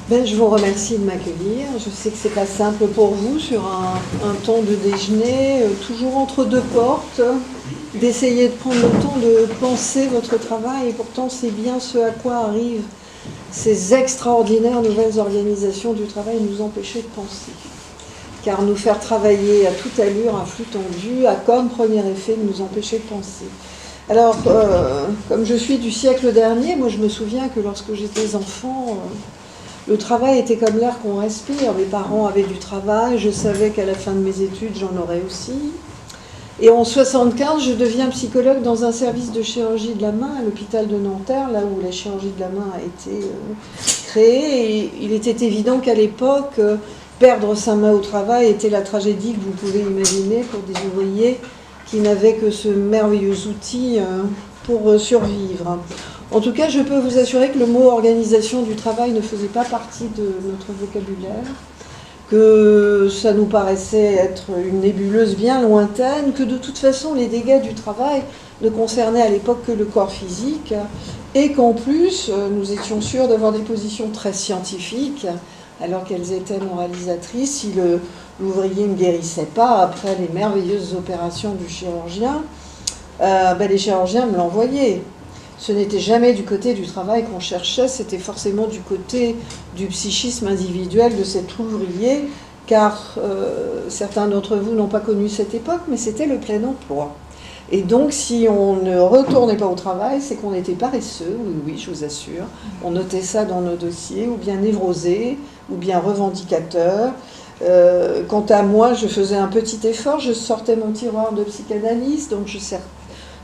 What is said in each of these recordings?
Je vous remercie de m'accueillir. Je sais que c'est pas simple pour vous sur un temps de déjeuner, toujours entre deux portes, d'essayer de prendre le temps de penser votre travail. Et pourtant, c'est bien ce à quoi arrivent ces extraordinaires nouvelles organisations du travail, nous empêcher de penser. Car nous faire travailler à toute allure, à flux tendu, a comme premier effet de nous empêcher de penser. Alors, comme je suis du siècle dernier, moi je me souviens que lorsque j'étais enfant, le travail était comme l'air qu'on respire. Mes parents avaient du travail, je savais qu'à la fin de mes études, j'en aurais aussi. Et en 1975, je deviens psychologue dans un service de chirurgie de la main à l'hôpital de Nanterre, là où la chirurgie de la main a été créée. Et il était évident qu'à l'époque, perdre sa main au travail était la tragédie que vous pouvez imaginer pour des ouvriers qui n'avaient que ce merveilleux outil pour survivre. En tout cas, je peux vous assurer que le mot organisation du travail ne faisait pas partie de notre vocabulaire, que ça nous paraissait être une nébuleuse bien lointaine, que de toute façon les dégâts du travail ne concernaient à l'époque que le corps physique, et qu'en plus nous étions sûrs d'avoir des positions très scientifiques, alors qu'elles étaient moralisatrices si l'ouvrier ne guérissait pas après les merveilleuses opérations du chirurgien. Les chirurgiens me l'envoyaient. Ce n'était jamais du côté du travail qu'on cherchait, c'était forcément du côté du psychisme individuel de cet ouvrier, car certains d'entre vous n'ont pas connu cette époque, mais c'était le plein emploi. Et donc, si on ne retournait pas au travail, c'est qu'on était paresseux, oui, je vous assure. On notait ça dans nos dossiers, ou bien névrosé, ou bien revendicateur. Quant à moi, je faisais un petit effort, je sortais mon tiroir de psychanalyse, donc je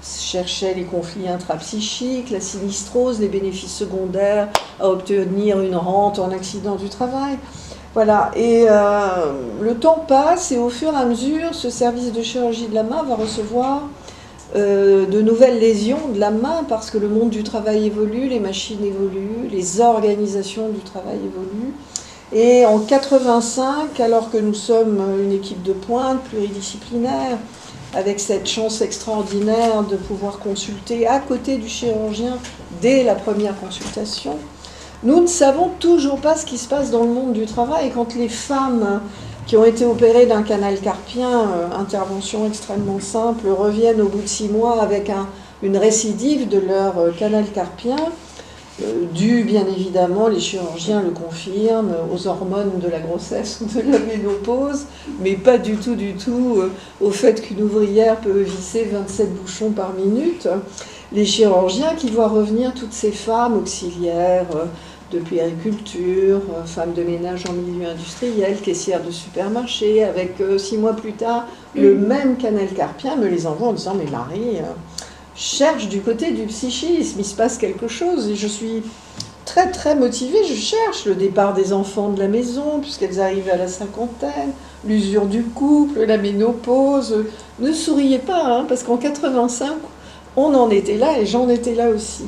cherchais les conflits intrapsychiques, la sinistrose, les bénéfices secondaires à obtenir une rente en accident du travail. Voilà, et le temps passe et au fur et à mesure, ce service de chirurgie de la main va recevoir de nouvelles lésions de la main parce que le monde du travail évolue, les machines évoluent, les organisations du travail évoluent. Et en 85, alors que nous sommes une équipe de pointe pluridisciplinaire, avec cette chance extraordinaire de pouvoir consulter à côté du chirurgien dès la première consultation, nous ne savons toujours pas ce qui se passe dans le monde du travail. Et quand les femmes qui ont été opérées d'un canal carpien, intervention extrêmement simple, reviennent au bout de 6 mois avec une récidive de leur canal carpien, dû bien évidemment, les chirurgiens le confirment, aux hormones de la grossesse ou de la ménopause, mais pas du tout au fait qu'une ouvrière peut visser 27 bouchons par minute. Les chirurgiens qui voient revenir toutes ces femmes auxiliaires de puériculture, femmes de ménage en milieu industriel, caissières de supermarché, avec 6 mois plus tard le même canal carpien, me les envoie en disant « Mais Marie, cherche du côté du psychisme, il se passe quelque chose. » Et je suis très très motivée, je cherche le départ des enfants de la maison, puisqu'elles arrivent à la cinquantaine, l'usure du couple, la ménopause. Ne souriez pas, parce qu'en 85, on en était là et j'en étais là aussi.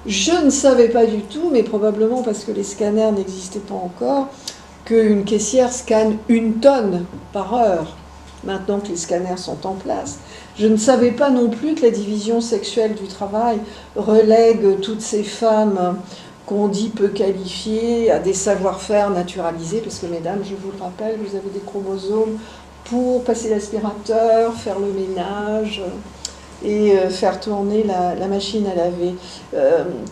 Je ne savais pas du tout, mais probablement parce que les scanners n'existaient pas encore, qu'une caissière scanne 1 tonne par heure, maintenant que les scanners sont en place. Je ne savais pas non plus que la division sexuelle du travail relègue toutes ces femmes qu'on dit peu qualifiées à des savoir-faire naturalisés, parce que mesdames, je vous le rappelle, vous avez des chromosomes pour passer l'aspirateur, faire le ménage et faire tourner la machine à laver.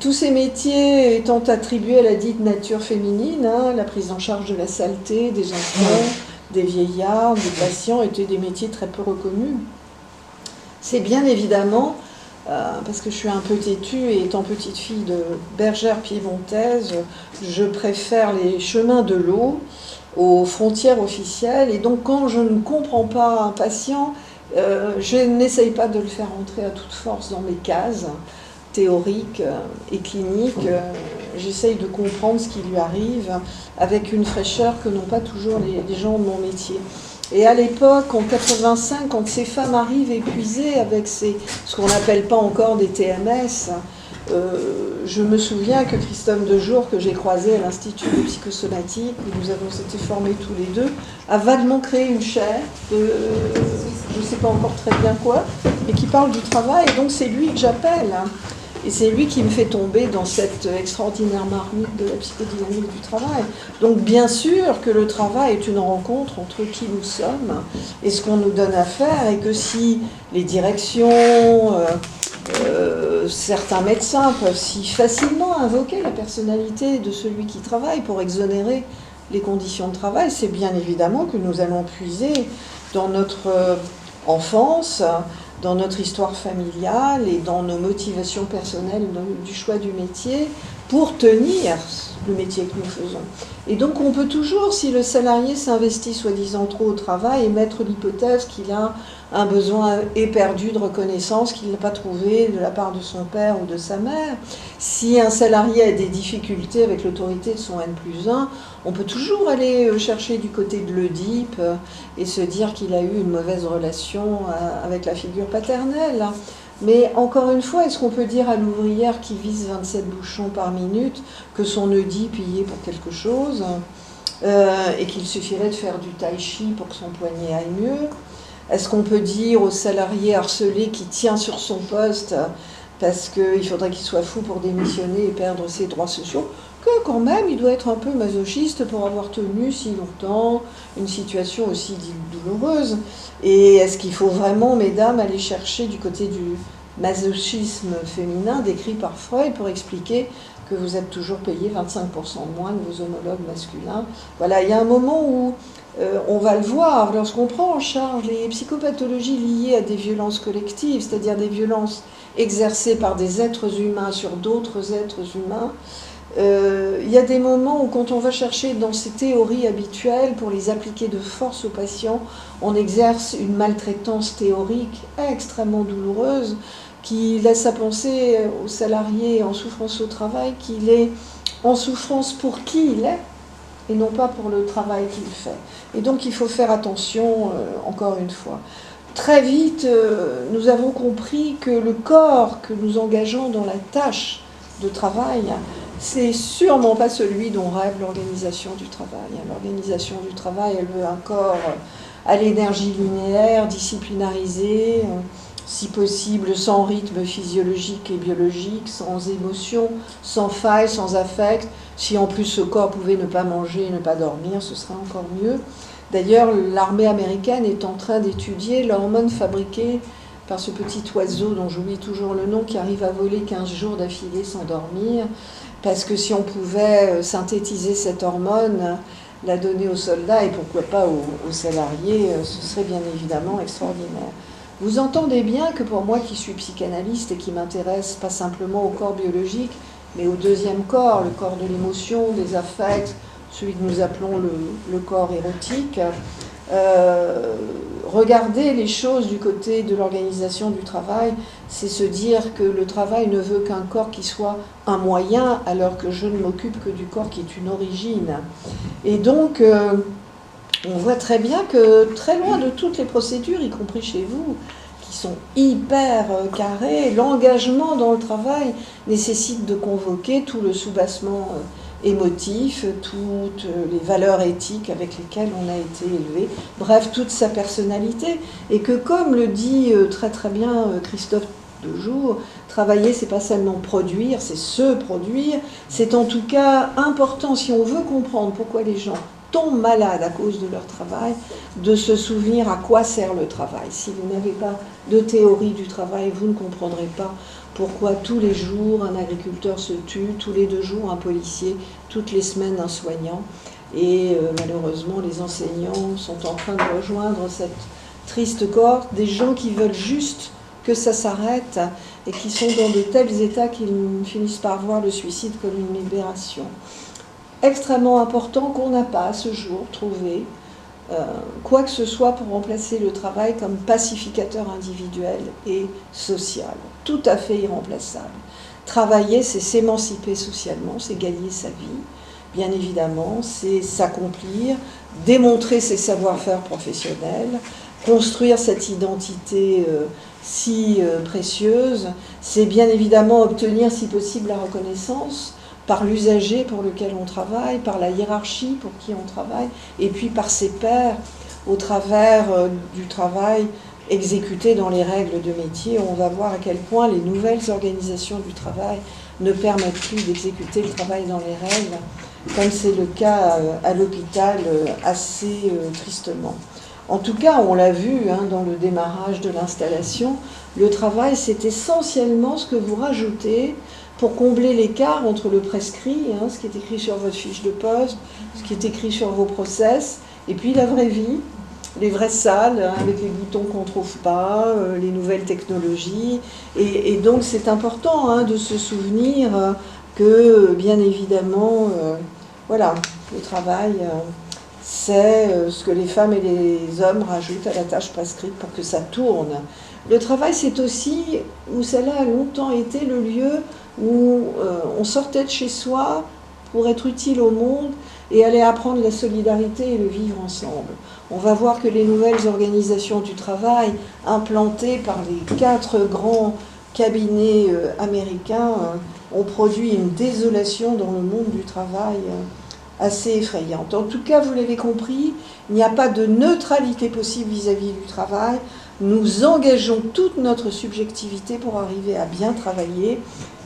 Tous ces métiers étant attribués à la dite nature féminine, la prise en charge de la saleté, des enfants, des vieillards, des patients, étaient des métiers très peu reconnus. C'est bien évidemment, parce que je suis un peu têtue et étant petite fille de bergère piémontaise, je préfère les chemins de l'eau aux frontières officielles. Et donc quand je ne comprends pas un patient, je n'essaye pas de le faire entrer à toute force dans mes cases théoriques et cliniques. J'essaye de comprendre ce qui lui arrive avec une fraîcheur que n'ont pas toujours les gens de mon métier. Et à l'époque, en 85, quand ces femmes arrivent épuisées avec ce qu'on n'appelle pas encore des TMS, je me souviens que Christophe Dejour, que j'ai croisé à l'Institut de psychosomatique, où nous avons été formés tous les deux, a vaguement créé une chaire de je ne sais pas encore très bien quoi, mais qui parle du travail, et donc c'est lui que j'appelle. Et c'est lui qui me fait tomber dans cette extraordinaire marmite de la psychodynamique du travail. Donc bien sûr que le travail est une rencontre entre qui nous sommes et ce qu'on nous donne à faire, et que si les directions, certains médecins peuvent si facilement invoquer la personnalité de celui qui travaille pour exonérer les conditions de travail, c'est bien évidemment que nous allons puiser dans notre enfance, dans notre histoire familiale et dans nos motivations personnelles du choix du métier pour tenir le métier que nous faisons. Et donc on peut toujours, si le salarié s'investit soi-disant trop au travail, émettre l'hypothèse qu'il a un besoin éperdu de reconnaissance qu'il n'a pas trouvé de la part de son père ou de sa mère. Si un salarié a des difficultés avec l'autorité de son N+1, on peut toujours aller chercher du côté de l'Oedipe et se dire qu'il a eu une mauvaise relation avec la figure paternelle. Mais encore une fois, est-ce qu'on peut dire à l'ouvrière qui vise 27 bouchons par minute que son Oedipe y est pour quelque chose et qu'il suffirait de faire du tai chi pour que son poignet aille mieux? Est-ce qu'on peut dire au salarié harcelé qui tient sur son poste parce qu'il faudrait qu'il soit fou pour démissionner et perdre ses droits sociaux, que quand même il doit être un peu masochiste pour avoir tenu si longtemps une situation aussi douloureuse? Et est-ce qu'il faut vraiment, mesdames, aller chercher du côté du masochisme féminin décrit par Freud pour expliquer que vous êtes toujours payé 25% de moins que vos homologues masculins? Voilà, il y a un moment où on va le voir, lorsqu'on prend en charge les psychopathologies liées à des violences collectives, c'est-à-dire des violences exercées par des êtres humains sur d'autres êtres humains, il y a des moments où quand on va chercher dans ces théories habituelles pour les appliquer de force aux patients, on exerce une maltraitance théorique extrêmement douloureuse qui laisse à penser au salarié en souffrance au travail qu'il est en souffrance pour qui il est et non pas pour le travail qu'il fait. Et donc il faut faire attention, encore une fois. Très vite, nous avons compris que le corps que nous engageons dans la tâche de travail, c'est sûrement pas celui dont rêve l'organisation du travail. L'organisation du travail, elle veut un corps à l'énergie linéaire, disciplinarisé, si possible sans rythme physiologique et biologique, sans émotion, sans faille, sans affect. Si en plus ce corps pouvait ne pas manger, ne pas dormir, ce serait encore mieux. D'ailleurs, l'armée américaine est en train d'étudier l'hormone fabriquée par ce petit oiseau dont j'oublie toujours le nom, qui arrive à voler 15 jours d'affilée sans dormir, parce que si on pouvait synthétiser cette hormone, la donner aux soldats et pourquoi pas aux salariés, ce serait bien évidemment extraordinaire. Vous entendez bien que pour moi qui suis psychanalyste et qui m'intéresse pas simplement au corps biologique, mais au deuxième corps, le corps de l'émotion, des affects, celui que nous appelons le corps érotique, regarder les choses du côté de l'organisation du travail, c'est se dire que le travail ne veut qu'un corps qui soit un moyen, alors que je ne m'occupe que du corps qui est une origine. Et donc, on voit très bien que très loin de toutes les procédures, y compris chez vous, qui sont hyper carrées, l'engagement dans le travail nécessite de convoquer tout le soubassement émotif, toutes les valeurs éthiques avec lesquelles on a été élevé, bref, toute sa personnalité. Et que comme le dit très très bien Christophe Dejour, travailler, c'est pas seulement produire, c'est se produire, c'est en tout cas important, si on veut comprendre pourquoi les gens tombent malades à cause de leur travail, de se souvenir à quoi sert le travail. Si vous n'avez pas de théorie du travail, vous ne comprendrez pas pourquoi tous les jours un agriculteur se tue, tous les 2 jours un policier, toutes les semaines un soignant. Et malheureusement, les enseignants sont en train de rejoindre cette triste cohorte des gens qui veulent juste que ça s'arrête et qui sont dans de tels états qu'ils finissent par voir le suicide comme une libération. Extrêmement important qu'on n'a pas à ce jour trouvé quoi que ce soit pour remplacer le travail comme pacificateur individuel et social. Tout à fait irremplaçable. Travailler, c'est s'émanciper socialement, c'est gagner sa vie, bien évidemment, c'est s'accomplir, démontrer ses savoir-faire professionnels, construire cette identité si précieuse, c'est bien évidemment obtenir si possible la reconnaissance par l'usager pour lequel on travaille, par la hiérarchie pour qui on travaille, et puis par ses pairs au travers du travail exécuté dans les règles de métier. On va voir à quel point les nouvelles organisations du travail ne permettent plus d'exécuter le travail dans les règles, comme c'est le cas à l'hôpital assez tristement. En tout cas, on l'a vu dans le démarrage de l'installation, le travail, c'est essentiellement ce que vous rajoutez pour combler l'écart entre le prescrit, ce qui est écrit sur votre fiche de poste, ce qui est écrit sur vos process, et puis la vraie vie, les vraies salles, avec les boutons qu'on ne trouve pas, les nouvelles technologies. Et donc c'est important de se souvenir que, bien évidemment, voilà, le travail, c'est ce que les femmes et les hommes rajoutent à la tâche prescrite pour que ça tourne. Le travail, c'est aussi, où cela a longtemps été le lieu où on sortait de chez soi pour être utile au monde et aller apprendre la solidarité et le vivre ensemble. On va voir que les nouvelles organisations du travail, implantées par les 4 grands cabinets américains, ont produit une désolation dans le monde du travail assez effrayante. En tout cas, vous l'avez compris, il n'y a pas de neutralité possible vis-à-vis du travail. Nous engageons toute notre subjectivité pour arriver à bien travailler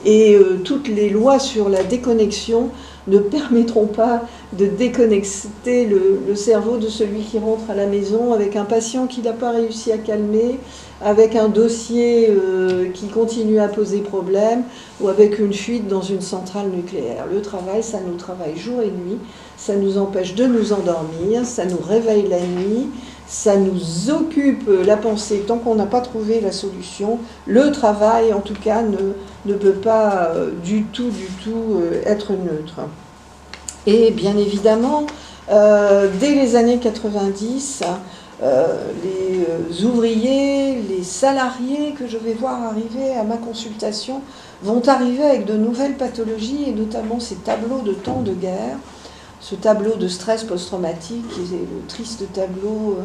et toutes les lois sur la déconnexion ne permettront pas de déconnecter le cerveau de celui qui rentre à la maison avec un patient qui n'a pas réussi à calmer, avec un dossier qui continue à poser problème ou avec une fuite dans une centrale nucléaire. Le travail, ça nous travaille jour et nuit, ça nous empêche de nous endormir, ça nous réveille la nuit, ça nous occupe la pensée tant qu'on n'a pas trouvé la solution. Le travail, en tout cas, ne peut pas du tout être neutre. Et bien évidemment, dès les années 90, les ouvriers, les salariés que je vais voir arriver à ma consultation vont arriver avec de nouvelles pathologies et notamment ces tableaux de temps de guerre, ce tableau de stress post-traumatique qui est le triste tableau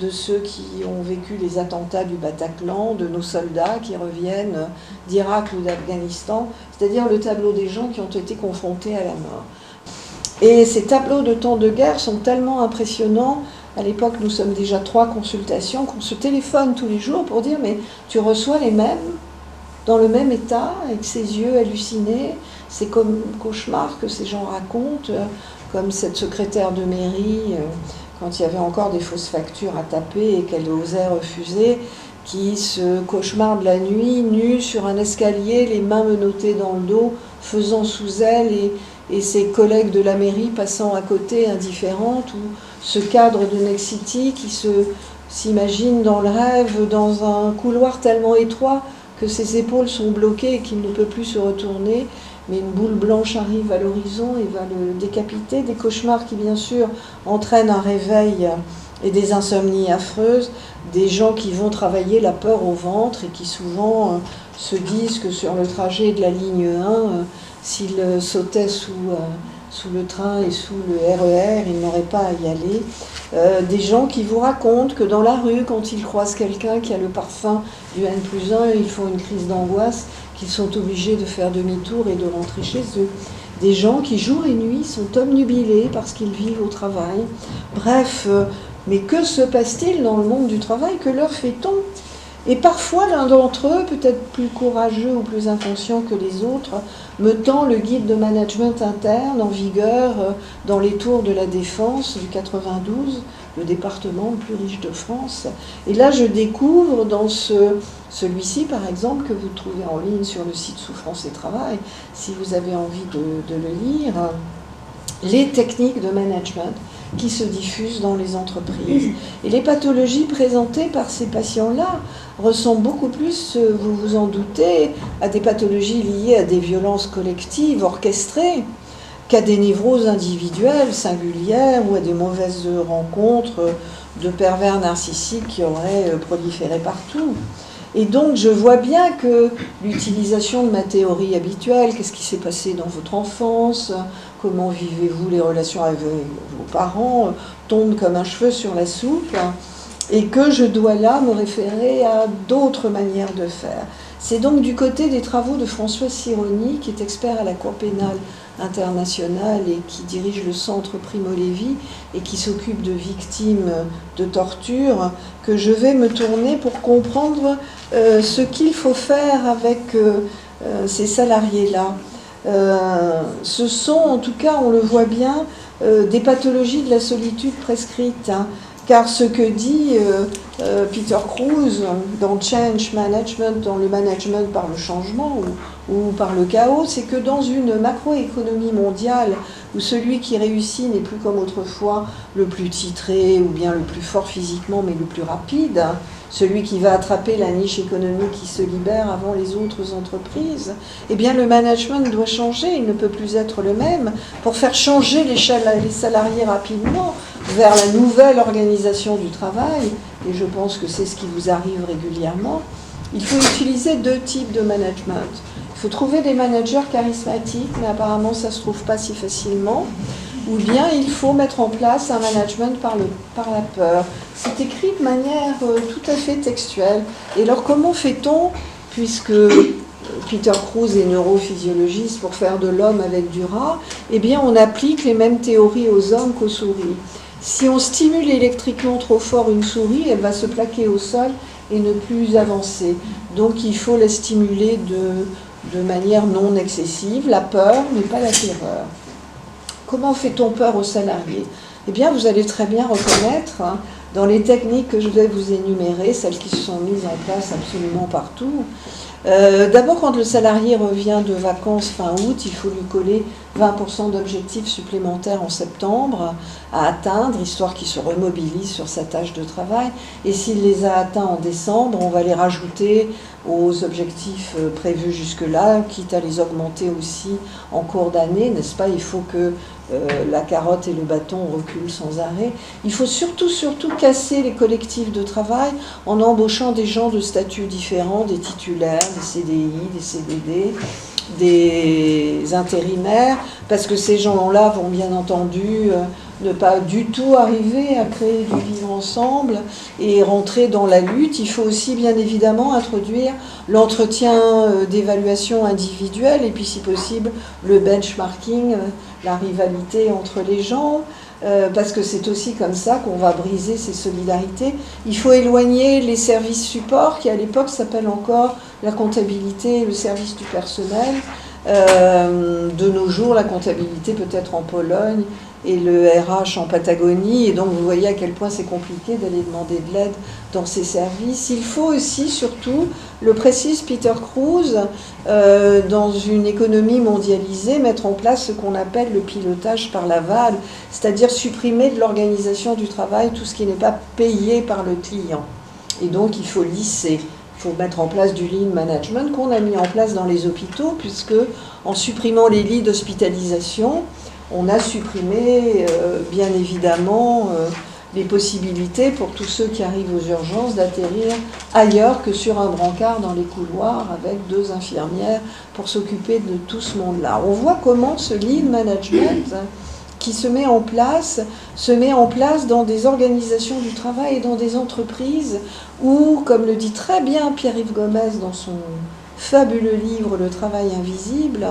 de ceux qui ont vécu les attentats du Bataclan, de nos soldats qui reviennent d'Irak ou d'Afghanistan, c'est-à-dire le tableau des gens qui ont été confrontés à la mort. Et ces tableaux de temps de guerre sont tellement impressionnants. À l'époque, nous sommes déjà 3 consultations, qu'on se téléphone tous les jours pour dire « mais tu reçois les mêmes, dans le même état, avec ces yeux hallucinés, c'est comme cauchemar que ces gens racontent, comme cette secrétaire de mairie, quand il y avait encore des fausses factures à taper et qu'elle osait refuser, qui se cauchemarde la nuit, nue sur un escalier, les mains menottées dans le dos, faisant sous elle et ses collègues de la mairie passant à côté indifférentes, ou ce cadre de Next City qui s'imagine dans le rêve, dans un couloir tellement étroit que ses épaules sont bloquées et qu'il ne peut plus se retourner, mais une boule blanche arrive à l'horizon et va le décapiter. Des cauchemars qui, bien sûr, entraînent un réveil et des insomnies affreuses, des gens qui vont travailler la peur au ventre et qui souvent se disent que sur le trajet de la ligne 1, s'ils sautaient sous le train et sous le RER, ils n'auraient pas à y aller. Des gens qui vous racontent que dans la rue, quand ils croisent quelqu'un qui a le parfum du N+1, ils font une crise d'angoisse, qu'ils sont obligés de faire demi-tour et de rentrer chez eux. Des gens qui, jour et nuit, sont obnubilés parce qu'ils vivent au travail. Bref, mais que se passe-t-il dans le monde du travail? Que leur fait-on? Et parfois, l'un d'entre eux, peut-être plus courageux ou plus inconscient que les autres, me tend le guide de management interne en vigueur dans les tours de la Défense du 92, le département le plus riche de France. Et là, je découvre dans celui-ci, par exemple, que vous trouvez en ligne sur le site Souffrance et Travail, si vous avez envie de le lire, les techniques de management qui se diffusent dans les entreprises. Et les pathologies présentées par ces patients-là ressemblent beaucoup plus, vous vous en doutez, à des pathologies liées à des violences collectives orchestrées qu'à des névroses individuelles singulières ou à des mauvaises rencontres de pervers narcissiques qui auraient proliféré partout. Et donc je vois bien que l'utilisation de ma théorie habituelle, qu'est-ce qui s'est passé dans votre enfance, comment vivez-vous les relations avec vos parents, tombe comme un cheveu sur la soupe, et que je dois là me référer à d'autres manières de faire. C'est donc du côté des travaux de François Sironi, qui est expert à la Cour pénale international et qui dirige le centre Primo Levi et qui s'occupe de victimes de torture, que je vais me tourner pour comprendre ce qu'il faut faire avec ces salariés-là. Ce sont, en tout cas, on le voit bien, des pathologies de la solitude prescrites, hein. Car ce que dit Peter Kruse dans Change Management, dans le management par le changement ou par le chaos, c'est que dans une macroéconomie mondiale où celui qui réussit n'est plus comme autrefois le plus titré ou bien le plus fort physiquement mais le plus rapide, hein, celui qui va attraper la niche économique qui se libère avant les autres entreprises, eh bien le management doit changer, il ne peut plus être le même. Pour faire changer les salariés rapidement vers la nouvelle organisation du travail, et je pense que c'est ce qui vous arrive régulièrement, il faut utiliser deux types de management. Il faut trouver des managers charismatiques, mais apparemment ça ne se trouve pas si facilement. Ou bien il faut mettre en place un management par la peur. C'est écrit de manière tout à fait textuelle. Et alors comment fait-on, puisque Peter Kruse est neurophysiologiste, pour faire de l'homme avec du rat, eh bien on applique les mêmes théories aux hommes qu'aux souris. Si on stimule électriquement trop fort une souris, elle va se plaquer au sol et ne plus avancer. Donc il faut la stimuler de manière non excessive, la peur, mais pas la terreur. Comment fait-on peur aux salariés? Eh bien, vous allez très bien reconnaître, hein, dans les techniques que je vais vous énumérer, celles qui se sont mises en place absolument partout. D'abord, quand le salarié revient de vacances fin août, il faut lui coller 20% d'objectifs supplémentaires en septembre à atteindre, histoire qu'il se remobilise sur sa tâche de travail. Et s'il les a atteints en décembre, on va les rajouter aux objectifs prévus jusque-là, quitte à les augmenter aussi en cours d'année, n'est-ce pas? Il faut que la carotte et le bâton reculent sans arrêt. Il faut surtout casser les collectifs de travail en embauchant des gens de statuts différents, des titulaires, des CDI, des CDD, des intérimaires, parce que ces gens-là vont bien entendu ne pas du tout arriver à créer du vivre ensemble et rentrer dans la lutte. Il faut aussi bien évidemment introduire l'entretien d'évaluation individuelle et puis si possible le benchmarking, la rivalité entre les gens, parce que c'est aussi comme ça qu'on va briser ces solidarités. Il faut éloigner les services supports qui à l'époque s'appellent encore la comptabilité et le service du personnel. De nos jours, la comptabilité peut être en Pologne et le RH en Patagonie, et donc vous voyez à quel point c'est compliqué d'aller demander de l'aide dans ces services. Il faut aussi, surtout, le précise Peter Kruse, dans une économie mondialisée, mettre en place ce qu'on appelle le pilotage par l'aval, c'est-à-dire supprimer de l'organisation du travail tout ce qui n'est pas payé par le client. Et donc il faut lisser. Il faut mettre en place du lean management qu'on a mis en place dans les hôpitaux, puisque en supprimant les lits d'hospitalisation, on a supprimé, bien évidemment, les possibilités pour tous ceux qui arrivent aux urgences d'atterrir ailleurs que sur un brancard dans les couloirs avec 2 infirmières pour s'occuper de tout ce monde-là. On voit comment ce lean management qui se met en place dans des organisations du travail et dans des entreprises où, comme le dit très bien Pierre-Yves Gomez dans son fabuleux livre « Le travail invisible »,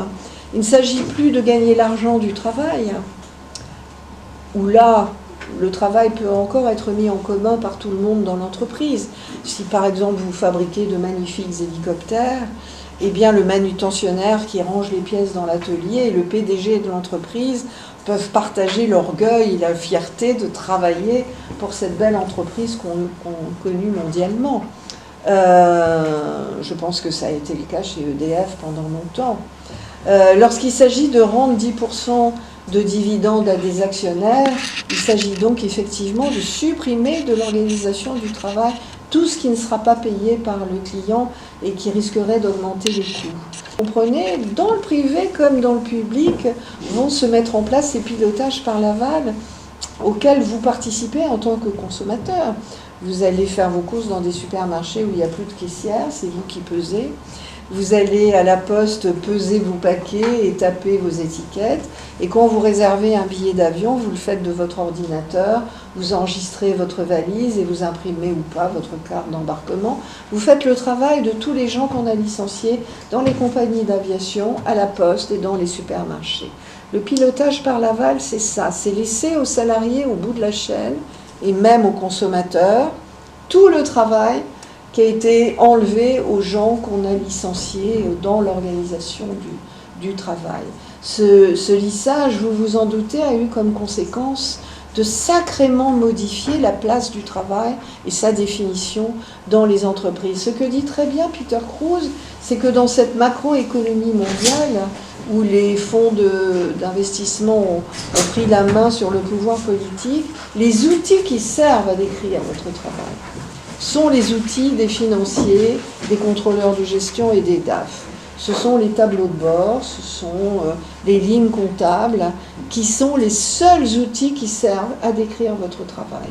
il ne s'agit plus de gagner l'argent du travail, où là, le travail peut encore être mis en commun par tout le monde dans l'entreprise. Si par exemple vous fabriquez de magnifiques hélicoptères, eh bien le manutentionnaire qui range les pièces dans l'atelier et le PDG de l'entreprise peuvent partager l'orgueil et la fierté de travailler pour cette belle entreprise qu'on connue mondialement. Je pense que ça a été le cas chez EDF pendant longtemps. Lorsqu'il s'agit de rendre 10% de dividendes à des actionnaires, il s'agit donc effectivement de supprimer de l'organisation du travail tout ce qui ne sera pas payé par le client et qui risquerait d'augmenter les coûts. Vous comprenez, dans le privé comme dans le public, vont se mettre en place ces pilotages par l'aval auxquels vous participez en tant que consommateur. Vous allez faire vos courses dans des supermarchés où il n'y a plus de caissière, c'est vous qui pesez. Vous allez à la poste peser vos paquets et taper vos étiquettes. Et quand vous réservez un billet d'avion, vous le faites de votre ordinateur, vous enregistrez votre valise et vous imprimez ou pas votre carte d'embarquement. Vous faites le travail de tous les gens qu'on a licenciés dans les compagnies d'aviation, à la poste et dans les supermarchés. Le pilotage par l'aval, c'est ça, c'est laisser aux salariés au bout de la chaîne, et même aux consommateurs, tout le travail qui a été enlevé aux gens qu'on a licenciés dans l'organisation du travail. Ce lissage, vous vous en doutez, a eu comme conséquence de sacrément modifier la place du travail et sa définition dans les entreprises. Ce que dit très bien Peter Kruse, c'est que dans cette macroéconomie mondiale, où les fonds d'investissement ont pris la main sur le pouvoir politique, les outils qui servent à décrire votre travail sont les outils des financiers, des contrôleurs de gestion et des DAF. Ce sont les tableaux de bord, ce sont les lignes comptables, qui sont les seuls outils qui servent à décrire votre travail.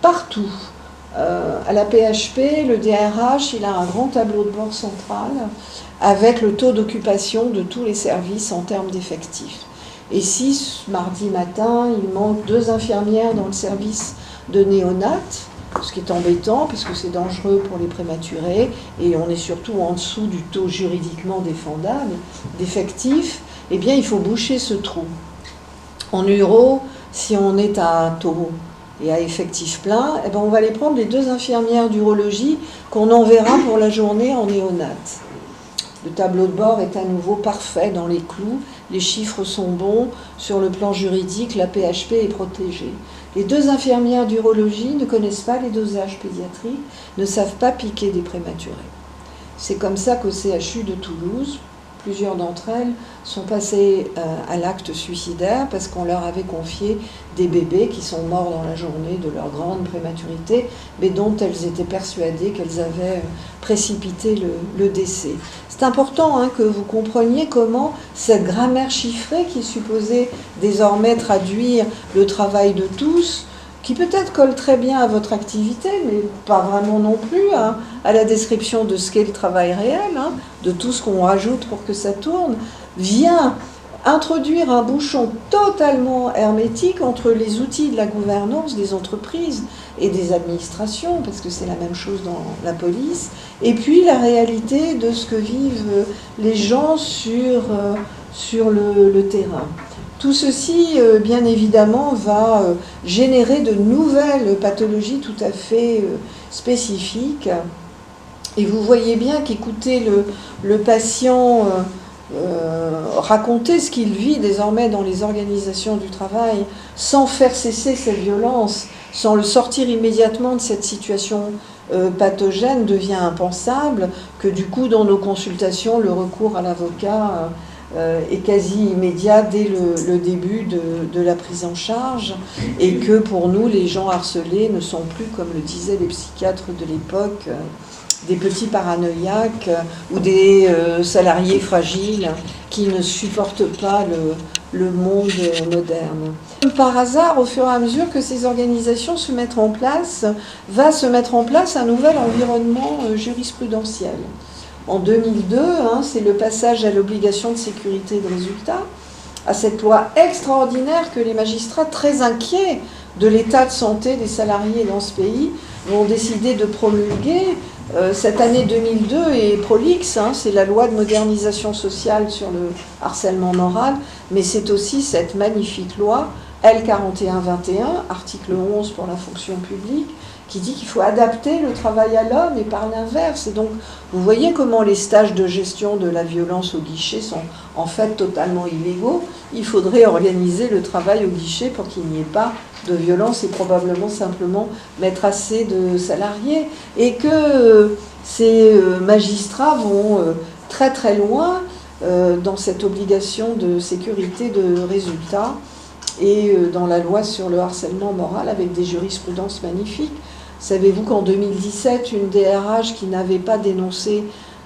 Partout, à la PHP, le DRH, il a un grand tableau de bord central avec le taux d'occupation de tous les services en termes d'effectifs. Et si, mardi matin, il manque 2 infirmières dans le service de néonat, ce qui est embêtant parce que c'est dangereux pour les prématurés et on est surtout en dessous du taux juridiquement défendable d'effectifs, eh bien il faut boucher ce trou. En euros, si on est à un taux et à effectif plein, eh bien on va aller prendre les 2 infirmières d'urologie qu'on enverra pour la journée en néonat. Le tableau de bord est à nouveau parfait dans les clous, les chiffres sont bons, sur le plan juridique, la PHP est protégée. Les 2 infirmières d'urologie ne connaissent pas les dosages pédiatriques, ne savent pas piquer des prématurés. C'est comme ça qu'au CHU de Toulouse, plusieurs d'entre elles sont passées à l'acte suicidaire parce qu'on leur avait confié des bébés qui sont morts dans la journée de leur grande prématurité, mais dont elles étaient persuadées qu'elles avaient précipité le décès. C'est important que vous compreniez comment cette grammaire chiffrée qui est supposée désormais traduire le travail de tous, qui peut-être colle très bien à votre activité, mais pas vraiment non plus à la description de ce qu'est le travail réel, de tout ce qu'on rajoute pour que ça tourne, vient introduire un bouchon totalement hermétique entre les outils de la gouvernance des entreprises et des administrations, parce que c'est la même chose dans la police, et puis la réalité de ce que vivent les gens sur le terrain. Tout ceci, bien évidemment, va générer de nouvelles pathologies tout à fait spécifiques. Et vous voyez bien qu'écouter le patient raconter ce qu'il vit désormais dans les organisations du travail, sans faire cesser cette violence, sans le sortir immédiatement de cette situation pathogène, devient impensable, que du coup, dans nos consultations, le recours à l'avocat est quasi immédiat dès le début de la prise en charge, et que pour nous, les gens harcelés ne sont plus, comme le disaient les psychiatres de l'époque, des petits paranoïaques ou des salariés fragiles qui ne supportent pas le monde moderne. Par hasard, au fur et à mesure que ces organisations se mettent en place, va se mettre en place un nouvel environnement jurisprudentiel. En 2002, c'est le passage à l'obligation de sécurité de résultat, à cette loi extraordinaire que les magistrats, très inquiets de l'état de santé des salariés dans ce pays, ont décidé de promulguer. Cette année 2002 est prolixe, c'est la loi de modernisation sociale sur le harcèlement moral, mais c'est aussi cette magnifique loi L4121, article 11 pour la fonction publique, qui dit qu'il faut adapter le travail à l'homme et par l'inverse. Et donc, vous voyez comment les stages de gestion de la violence au guichet sont en fait totalement illégaux. Il faudrait organiser le travail au guichet pour qu'il n'y ait pas de violence et probablement simplement mettre assez de salariés. Et que ces magistrats vont très très loin dans cette obligation de sécurité de résultat et dans la loi sur le harcèlement moral avec des jurisprudences magnifiques. Savez-vous qu'en 2017, une DRH qui n'avait pas dénoncé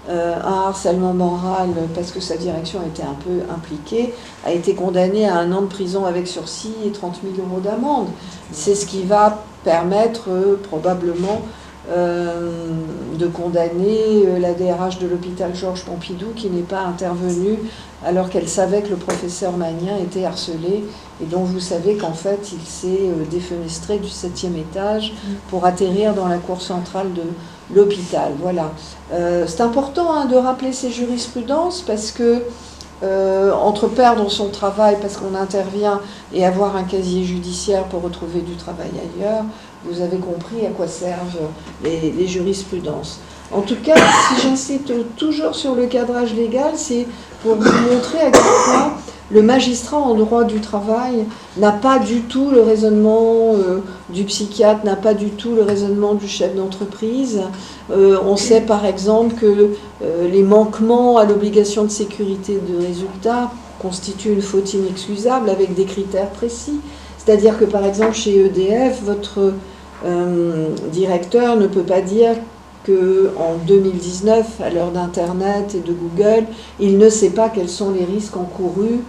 un harcèlement moral parce que sa direction était un peu impliquée, a été condamnée à 1 an de prison avec sursis et 30 000 € d'amende. C'est ce qui va permettre probablement de condamner la DRH de l'hôpital Georges Pompidou qui n'est pas intervenue alors qu'elle savait que le professeur Magnien était harcelé et dont vous savez qu'en fait il s'est défenestré du 7e étage pour atterrir dans la cour centrale de l'hôpital. Voilà. C'est important de rappeler ces jurisprudences parce que entre perdre son travail parce qu'on intervient et avoir un casier judiciaire pour retrouver du travail ailleurs, vous avez compris à quoi servent les jurisprudences. En tout cas, si j'insiste toujours sur le cadrage légal, c'est pour vous montrer à quel point le magistrat en droit du travail n'a pas du tout le raisonnement du psychiatre, n'a pas du tout le raisonnement du chef d'entreprise. On sait par exemple que les manquements à l'obligation de sécurité de résultat constituent une faute inexcusable avec des critères précis. C'est-à-dire que par exemple chez EDF, votre directeur ne peut pas dire qu'en 2019, à l'heure d'Internet et de Google, il ne sait pas quels sont les risques encourus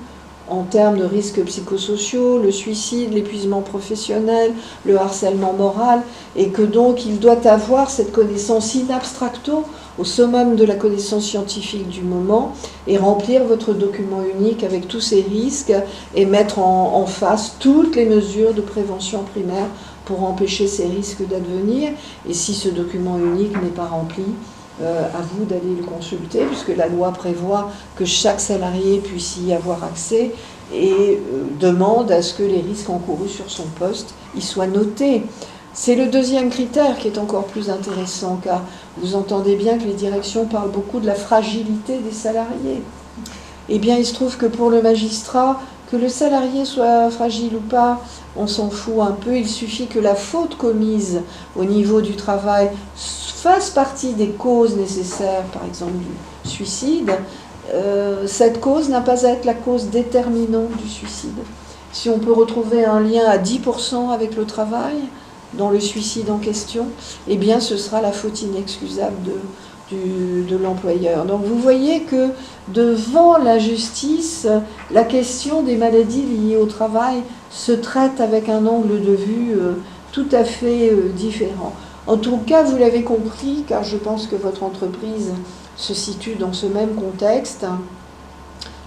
en termes de risques psychosociaux, le suicide, l'épuisement professionnel, le harcèlement moral, et que donc il doit avoir cette connaissance in abstracto, au summum de la connaissance scientifique du moment, et remplir votre document unique avec tous ces risques et mettre en face toutes les mesures de prévention primaire pour empêcher ces risques d'advenir. Et si ce document unique n'est pas rempli, à vous d'aller le consulter, puisque la loi prévoit que chaque salarié puisse y avoir accès et demande à ce que les risques encourus sur son poste y soient notés. C'est le deuxième critère qui est encore plus intéressant, car vous entendez bien que les directions parlent beaucoup de la fragilité des salariés. Eh bien, il se trouve que pour le magistrat, que le salarié soit fragile ou pas, on s'en fout un peu. Il suffit que la faute commise au niveau du travail fasse partie des causes nécessaires, par exemple du suicide. Cette cause n'a pas à être la cause déterminante du suicide. Si on peut retrouver un lien à 10% avec le travail dans le suicide en question, eh bien ce sera la faute inexcusable de l'employeur. Donc vous voyez que devant la justice, la question des maladies liées au travail se traite avec un angle de vue tout à fait différent. En tout cas, vous l'avez compris, car je pense que votre entreprise se situe dans ce même contexte.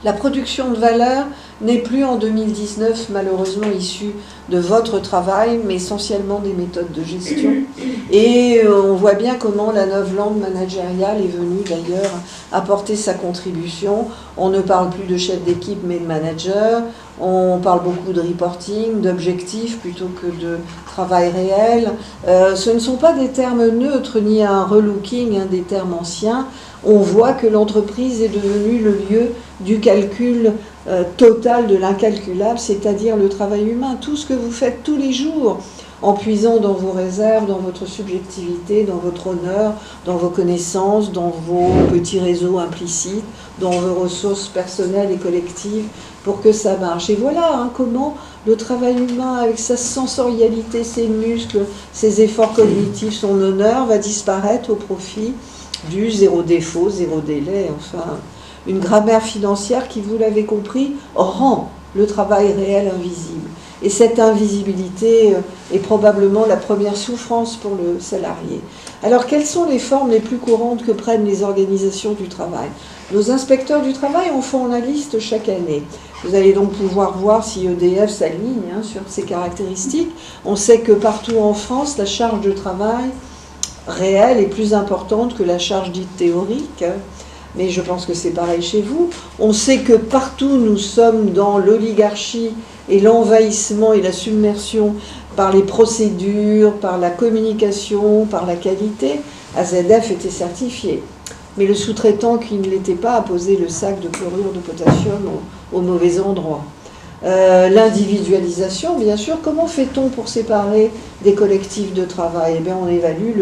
La production de valeur n'est plus en 2019 malheureusement issue de votre travail, mais essentiellement des méthodes de gestion. Et on voit bien comment la langue managériale est venue d'ailleurs apporter sa contribution. On ne parle plus de chef d'équipe mais de manager. On parle beaucoup de reporting, d'objectifs plutôt que de travail réel. Ce ne sont pas des termes neutres ni un relooking, des termes anciens. On voit que l'entreprise est devenue le lieu du calcul total de l'incalculable, c'est-à-dire le travail humain. Tout ce que vous faites tous les jours, en puisant dans vos réserves, dans votre subjectivité, dans votre honneur, dans vos connaissances, dans vos petits réseaux implicites, dans vos ressources personnelles et collectives, pour que ça marche. Et voilà comment le travail humain, avec sa sensorialité, ses muscles, ses efforts cognitifs, son honneur, va disparaître au profit du zéro défaut, zéro délai, enfin, une grammaire financière qui, vous l'avez compris, rend le travail réel invisible. Et cette invisibilité est probablement la première souffrance pour le salarié. Alors, quelles sont les formes les plus courantes que prennent les organisations du travail ? Nos inspecteurs du travail en font la liste chaque année. Vous allez donc pouvoir voir si EDF s'aligne sur ces caractéristiques. On sait que partout en France, la charge de travail réelle est plus importante que la charge dite théorique, mais je pense que c'est pareil chez vous. On sait que partout nous sommes dans l'oligarchie et l'envahissement et la submersion par les procédures, par la communication, par la qualité. AZF était certifié, mais le sous-traitant qui ne l'était pas a posé le sac de chlorure de potassium au mauvais endroit. L'individualisation, bien sûr. Comment fait-on pour séparer des collectifs de travail ? Eh bien, on évalue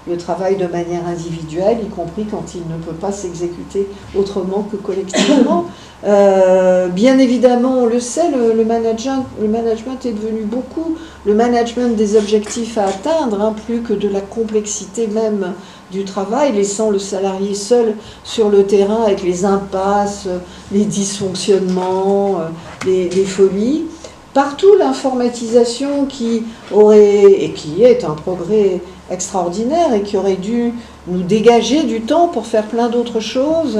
le travail de manière individuelle, y compris quand il ne peut pas s'exécuter autrement que collectivement. Bien évidemment, on le sait, le management est devenu beaucoup le management des objectifs à atteindre, plus que de la complexité même du travail, laissant le salarié seul sur le terrain avec les impasses, les dysfonctionnements, les folies. Partout, l'informatisation qui est un progrès extraordinaire et qui aurait dû nous dégager du temps pour faire plein d'autres choses,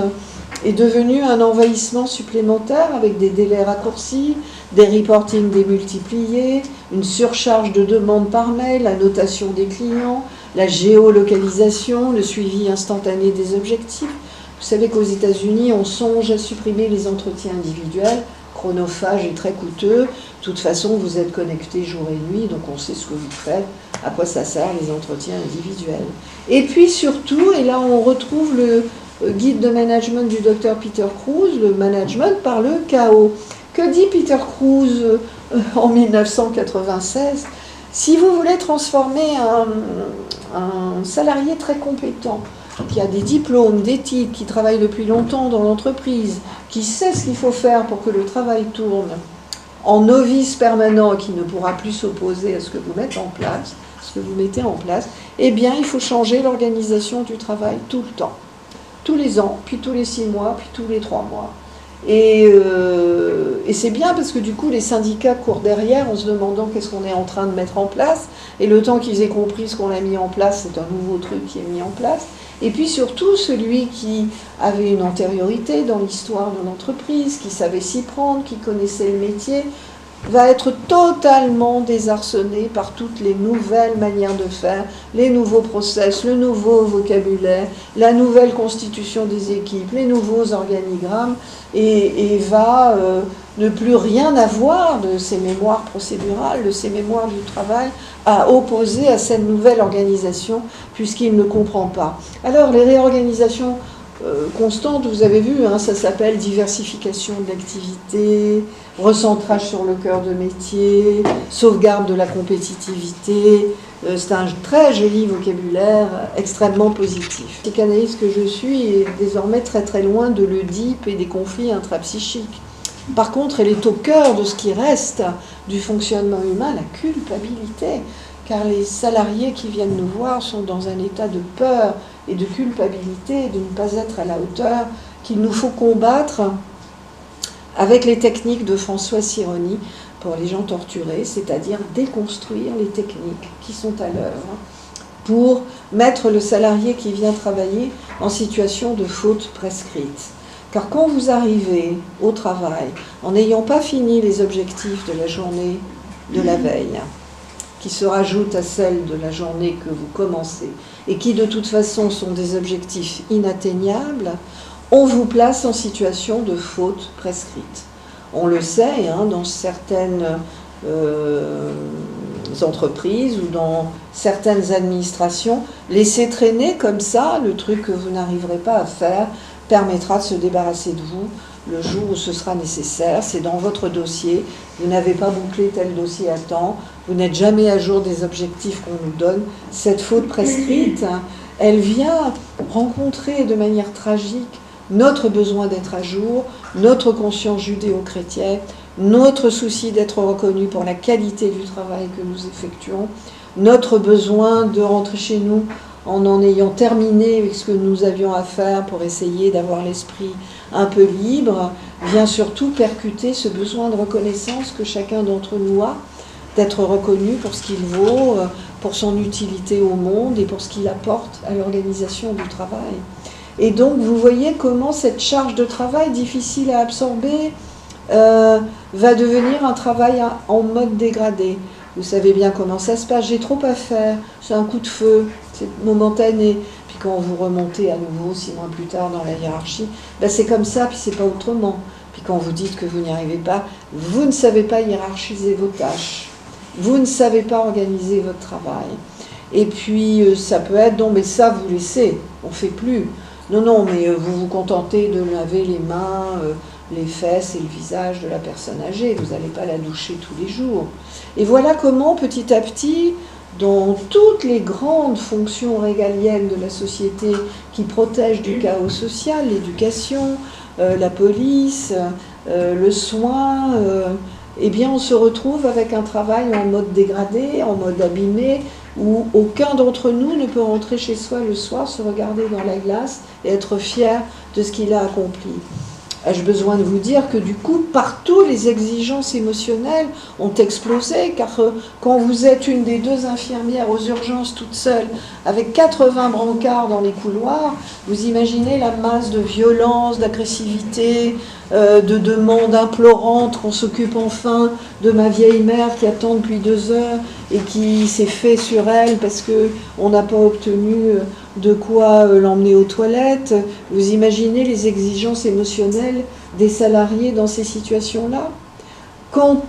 est devenu un envahissement supplémentaire avec des délais raccourcis, des reportings démultipliés, une surcharge de demandes par mail, la notation des clients, la géolocalisation, le suivi instantané des objectifs. Vous savez qu'aux États-Unis, on songe à supprimer les entretiens individuels, chronophages et très coûteux. De toute façon, vous êtes connectés jour et nuit, donc on sait ce que vous faites, à quoi ça sert les entretiens individuels. Et puis surtout, et là on retrouve le guide de management du docteur Peter Kruse, le management par le chaos. Que dit Peter Kruse en 1996 ? Si vous voulez transformer un salarié très compétent, qui a des diplômes, des titres, qui travaille depuis longtemps dans l'entreprise, qui sait ce qu'il faut faire pour que le travail tourne, en novice permanent qui ne pourra plus s'opposer à ce que vous mettez en place, eh bien il faut changer l'organisation du travail tout le temps. Tous les ans, puis tous les 6 mois, puis tous les 3 mois. Et c'est bien parce que du coup les syndicats courent derrière en se demandant qu'est-ce qu'on est en train de mettre en place. Et le temps qu'ils aient compris ce qu'on a mis en place, c'est un nouveau truc qui est mis en place. Et puis surtout, celui qui avait une antériorité dans l'histoire de l'entreprise, qui savait s'y prendre, qui connaissait le métier, va être totalement désarçonné par toutes les nouvelles manières de faire, les nouveaux process, le nouveau vocabulaire, la nouvelle constitution des équipes, les nouveaux organigrammes, et va ne plus rien avoir de ces mémoires procédurales, de ces mémoires du travail, à opposer à cette nouvelle organisation, puisqu'il ne comprend pas. Alors, les réorganisations constantes, vous avez vu, hein, ça s'appelle diversification de l'activité, recentrage sur le cœur de métier, sauvegarde de la compétitivité. C'est un très joli vocabulaire, extrêmement positif. Le psychanalyste que je suis est désormais très très loin de l'Oedipe et des conflits intrapsychiques. Par contre, elle est au cœur de ce qui reste du fonctionnement humain, la culpabilité. Car les salariés qui viennent nous voir sont dans un état de peur et de culpabilité, de ne pas être à la hauteur, qu'il nous faut combattre avec les techniques de François Sironi pour les gens torturés, c'est-à-dire déconstruire les techniques qui sont à l'œuvre pour mettre le salarié qui vient travailler en situation de faute prescrite. Car quand vous arrivez au travail en n'ayant pas fini les objectifs de la journée de la veille, qui se rajoutent à celles de la journée que vous commencez, et qui de toute façon sont des objectifs inatteignables, on vous place en situation de faute prescrite. On le sait, hein, dans certaines entreprises ou dans certaines administrations, laisser traîner comme ça le truc que vous n'arriverez pas à faire permettra de se débarrasser de vous le jour où ce sera nécessaire. C'est dans votre dossier, vous n'avez pas bouclé tel dossier à temps, vous n'êtes jamais à jour des objectifs qu'on nous donne. Cette faute prescrite, elle vient rencontrer de manière tragique notre besoin d'être à jour, notre conscience judéo-chrétienne, notre souci d'être reconnu pour la qualité du travail que nous effectuons, notre besoin de rentrer chez nous en ayant terminé avec ce que nous avions à faire pour essayer d'avoir l'esprit un peu libre, vient surtout percuter ce besoin de reconnaissance que chacun d'entre nous a, d'être reconnu pour ce qu'il vaut, pour son utilité au monde et pour ce qu'il apporte à l'organisation du travail. Et donc vous voyez comment cette charge de travail difficile à absorber va devenir un travail en mode dégradé. Vous savez bien comment ça se passe, j'ai trop à faire, c'est un coup de feu, c'est momentané. Puis quand vous remontez à nouveau 6 mois plus tard dans la hiérarchie, ben c'est comme ça, puis c'est pas autrement. Puis quand vous dites que vous n'y arrivez pas, vous ne savez pas hiérarchiser vos tâches, vous ne savez pas organiser votre travail. Et puis ça peut être, non mais ça vous laissez, on ne fait plus. Non, mais vous vous contentez de laver les mains, les fesses et le visage de la personne âgée, vous n'allez pas la doucher tous les jours. Et voilà comment, petit à petit, dans toutes les grandes fonctions régaliennes de la société qui protègent du chaos social, l'éducation, la police, le soin, eh bien on se retrouve avec un travail en mode dégradé, en mode abîmé, où aucun d'entre nous ne peut rentrer chez soi le soir, se regarder dans la glace et être fier de ce qu'il a accompli. Ai-je besoin de vous dire que du coup, partout, les exigences émotionnelles ont explosé, car quand vous êtes une des 2 infirmières aux urgences toute seule, avec 80 brancards dans les couloirs, vous imaginez la masse de violence, d'agressivité, de demandes implorantes qu'on s'occupe enfin de ma vieille mère qui attend depuis 2 heures et qui s'est fait sur elle parce qu'on n'a pas obtenu de quoi l'emmener aux toilettes. Vous imaginez les exigences émotionnelles des salariés dans ces situations-là? Quant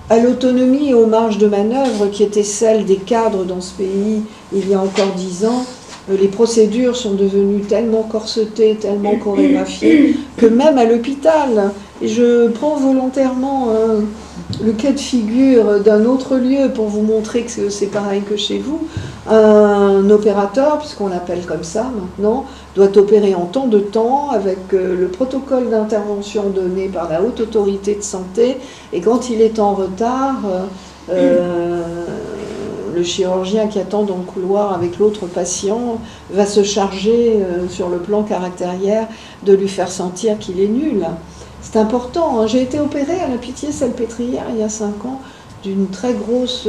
à l'autonomie et aux marges de manœuvre qui étaient celles des cadres dans ce pays il y a encore 10 ans, les procédures sont devenues tellement corsetées, tellement chorégraphiées, que même à l'hôpital, et je prends volontairement le cas de figure d'un autre lieu pour vous montrer que c'est pareil que chez vous, un opérateur, puisqu'on l'appelle comme ça maintenant, doit opérer en temps de temps avec le protocole d'intervention donné par la haute autorité de santé, et quand il est en retard, le chirurgien qui attend dans le couloir avec l'autre patient va se charger sur le plan caractériel de lui faire sentir qu'il est nul. C'est important, hein. J'ai été opérée à la Pitié-Salpêtrière il y a 5 ans d'une très grosse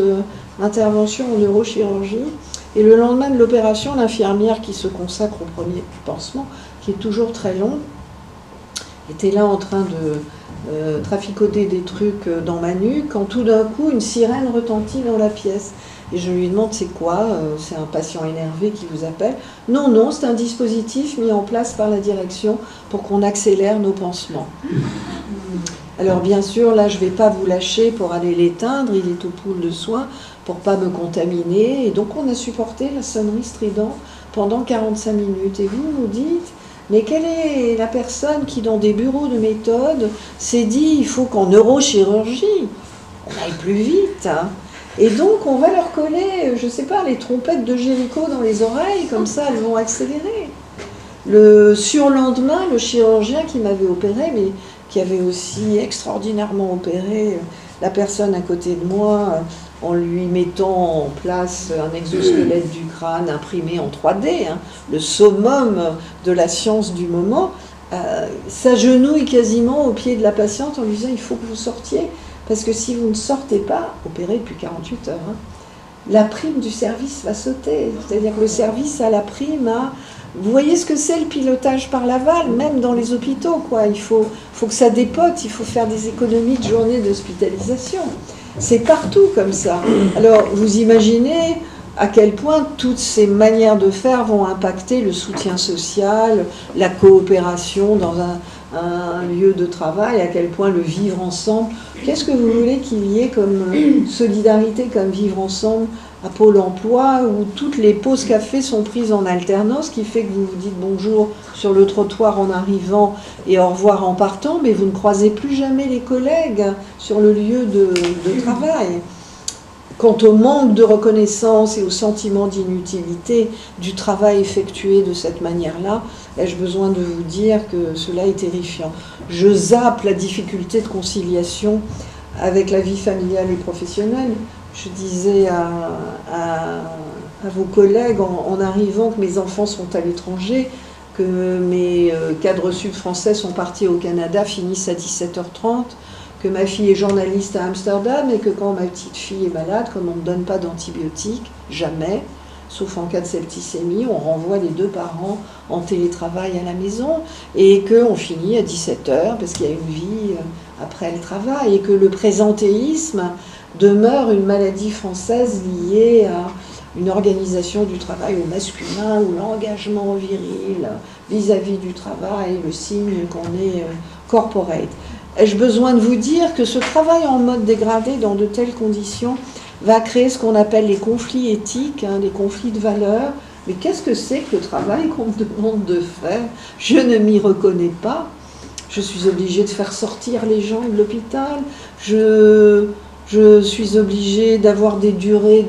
intervention en neurochirurgie. Et le lendemain de l'opération, l'infirmière qui se consacre au premier pansement, qui est toujours très long, était là en train de traficoter des trucs dans ma nuque, quand tout d'un coup une sirène retentit dans la pièce. Et je lui demande c'est quoi, c'est un patient énervé qui vous appelle. Non, non, c'est un dispositif mis en place par la direction pour qu'on accélère nos pansements. Alors bien sûr, là je ne vais pas vous lâcher pour aller l'éteindre, il est au pool de soins pour ne pas me contaminer. Et donc on a supporté la sonnerie stridente pendant 45 minutes. Et vous nous dites, mais quelle est la personne qui dans des bureaux de méthode s'est dit il faut qu'en neurochirurgie, on aille plus vite, hein. Et donc, on va leur coller, je ne sais pas, les trompettes de Jéricho dans les oreilles, comme ça, elles vont accélérer. Le surlendemain, le chirurgien qui m'avait opéré, mais qui avait aussi extraordinairement opéré la personne à côté de moi, en lui mettant en place un exosquelette du crâne imprimé en 3D, hein, le summum de la science du moment, s'agenouille quasiment au pied de la patiente en lui disant « il faut que vous sortiez ». Parce que si vous ne sortez pas, opéré depuis 48 heures, hein, la prime du service va sauter. C'est-à-dire que le service a la prime à... Vous voyez ce que c'est le pilotage par l'aval, même dans les hôpitaux, quoi. Il faut que ça dépote, il faut faire des économies de journées d'hospitalisation. C'est partout comme ça. Alors, vous imaginez à quel point toutes ces manières de faire vont impacter le soutien social, la coopération dans un lieu de travail, à quel point le vivre ensemble. Qu'est-ce que vous voulez qu'il y ait comme solidarité, comme vivre ensemble à Pôle emploi, où toutes les pauses café sont prises en alternance, ce qui fait que vous vous dites bonjour sur le trottoir en arrivant et au revoir en partant, mais vous ne croisez plus jamais les collègues sur le lieu de travail. Quant au manque de reconnaissance et au sentiment d'inutilité du travail effectué de cette manière-là, ai-je besoin de vous dire que cela est terrifiant. Je zappe la difficulté de conciliation avec la vie familiale et professionnelle. Je disais à vos collègues en arrivant que mes enfants sont à l'étranger, que mes cadres sud français sont partis au Canada, finissent à 17h30, que ma fille est journaliste à Amsterdam et que quand ma petite fille est malade, comme on ne donne pas d'antibiotiques, jamais, sauf en cas de septicémie, on renvoie les 2 parents en télétravail à la maison et qu'on finit à 17h parce qu'il y a une vie après le travail et que le présentéisme demeure une maladie française liée à une organisation du travail au masculin où l'engagement viril vis-à-vis du travail, le signe qu'on est corporate. Ai-je besoin de vous dire que ce travail en mode dégradé dans de telles conditions va créer ce qu'on appelle les conflits éthiques, hein, les conflits de valeurs. Mais qu'est-ce que c'est que le travail qu'on me demande de faire? Je ne m'y reconnais pas. Je suis obligée de faire sortir les gens de l'hôpital. Je suis obligée d'avoir des durées